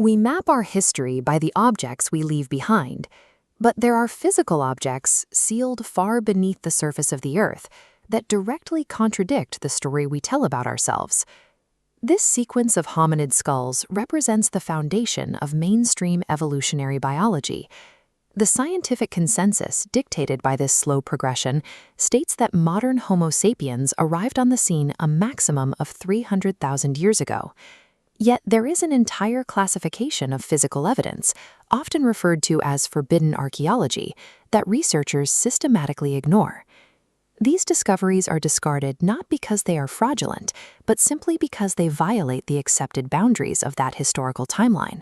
We map our history by the objects we leave behind, but there are physical objects sealed far beneath the surface of the Earth that directly contradict the story we tell about ourselves. This sequence of hominid skulls represents the foundation of mainstream evolutionary biology. The scientific consensus dictated by this slow progression states that modern Homo sapiens arrived on the scene a maximum of 300,000 years ago. Yet there is an entire classification of physical evidence, often referred to as forbidden archaeology, that researchers systematically ignore. These discoveries are discarded not because they are fraudulent, but simply because they violate the accepted boundaries of that historical timeline.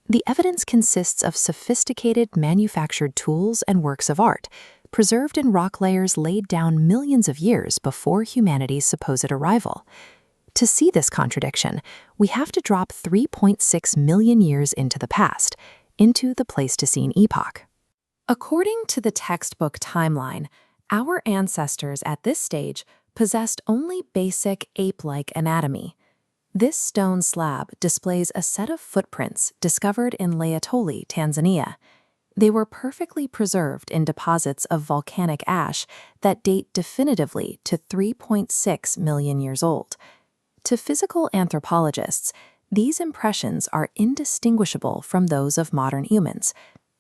The evidence consists of sophisticated manufactured tools and works of art, preserved in rock layers laid down millions of years before humanity's supposed arrival. To see this contradiction, we have to drop 3.6 million years into the past, into the Pleistocene epoch. According to the textbook timeline, our ancestors at this stage possessed only basic ape-like anatomy. This stone slab displays a set of footprints discovered in Laetoli, Tanzania. They were perfectly preserved in deposits of volcanic ash that date definitively to 3.6 million years old. To physical anthropologists, these impressions are indistinguishable from those of modern humans,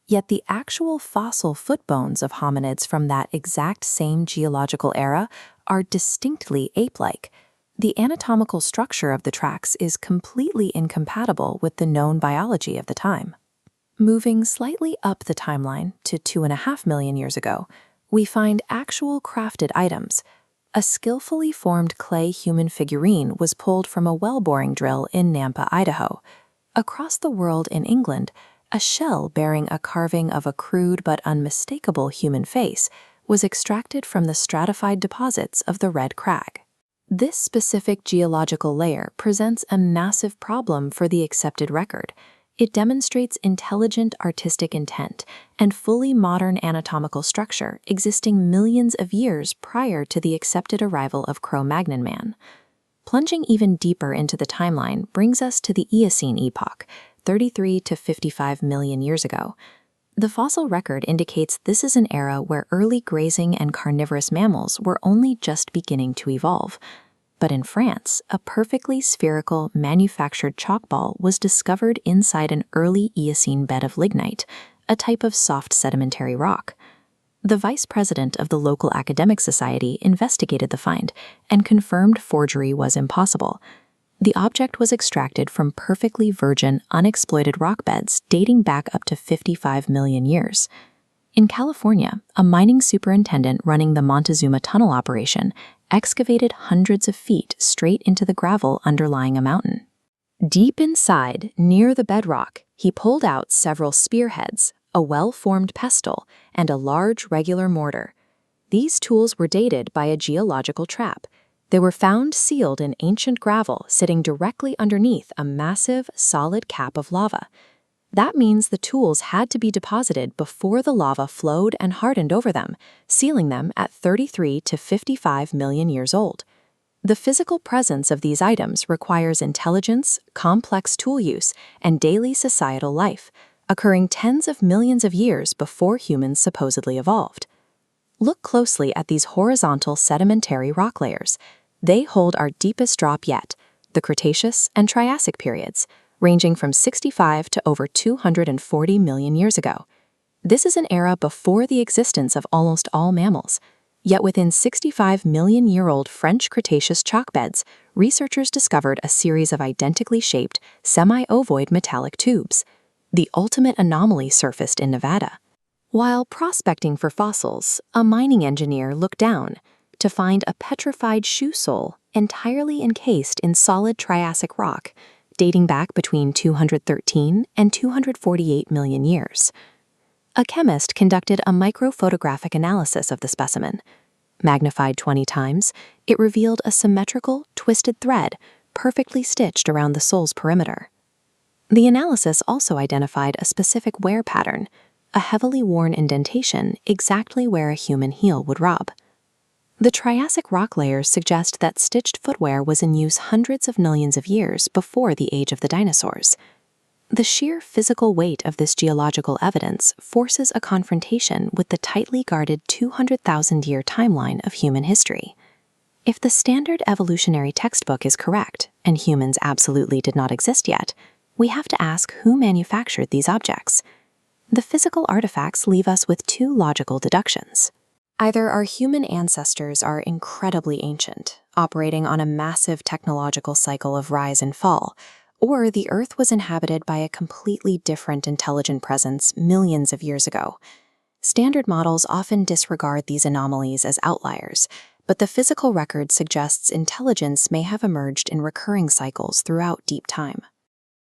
yet the actual fossil foot bones of hominids from that exact same geological era are distinctly ape-like. The anatomical structure of the tracks is completely incompatible with the known biology of the time. Moving slightly up the timeline to 2.5 million years ago, we find actual crafted items. A skillfully formed clay human figurine was pulled from a well-boring drill in Nampa, Idaho. Across the world in England, a shell bearing a carving of a crude but unmistakable human face was extracted from the stratified deposits of the Red Crag. This specific geological layer presents a massive problem for the accepted record. It demonstrates intelligent artistic intent and fully modern anatomical structure existing millions of years prior to the accepted arrival of Cro-Magnon man. Plunging even deeper into the timeline brings us to the Eocene epoch, 33 to 55 million years ago. The fossil record indicates this is an era where early grazing and carnivorous mammals were only just beginning to evolve. But in France, a perfectly spherical, manufactured chalk ball was discovered inside an early Eocene bed of lignite, a type of soft sedimentary rock. The vice president of the local academic society investigated the find and confirmed forgery was impossible. The object was extracted from perfectly virgin, unexploited rock beds dating back up to 55 million years. In California, a mining superintendent running the Montezuma tunnel operation excavated hundreds of feet straight into the gravel underlying a mountain. Deep inside, near the bedrock, he pulled out several spearheads, a well-formed pestle, and a large regular mortar. These tools were dated by a geological trap. They were found sealed in ancient gravel sitting directly underneath a massive, solid cap of lava. That means the tools had to be deposited before the lava flowed and hardened over them, sealing them at 33 to 55 million years old. The physical presence of these items requires intelligence, complex tool use, and daily societal life, occurring tens of millions of years before humans supposedly evolved. Look closely at these horizontal sedimentary rock layers. They hold our deepest drop yet, the Cretaceous and Triassic periods, ranging from 65 to over 240 million years ago. This is an era before the existence of almost all mammals. Yet within 65 million-year-old French Cretaceous chalk beds, researchers discovered a series of identically shaped, semi-ovoid metallic tubes. The ultimate anomaly surfaced in Nevada. While prospecting for fossils, a mining engineer looked down to find a petrified shoe sole entirely encased in solid Triassic rock, dating back between 213 and 248 million years. A chemist conducted a microphotographic analysis of the specimen. Magnified 20 times, it revealed a symmetrical, twisted thread perfectly stitched around the sole's perimeter. The analysis also identified a specific wear pattern, a heavily worn indentation exactly where a human heel would rub. The Triassic rock layers suggest that stitched footwear was in use hundreds of millions of years before the age of the dinosaurs. The sheer physical weight of this geological evidence forces a confrontation with the tightly guarded 200,000-year timeline of human history. If the standard evolutionary textbook is correct, and humans absolutely did not exist yet, we have to ask who manufactured these objects. The physical artifacts leave us with two logical deductions. Either our human ancestors are incredibly ancient, operating on a massive technological cycle of rise and fall, or the Earth was inhabited by a completely different intelligent presence millions of years ago. Standard models often disregard these anomalies as outliers, but the physical record suggests intelligence may have emerged in recurring cycles throughout deep time.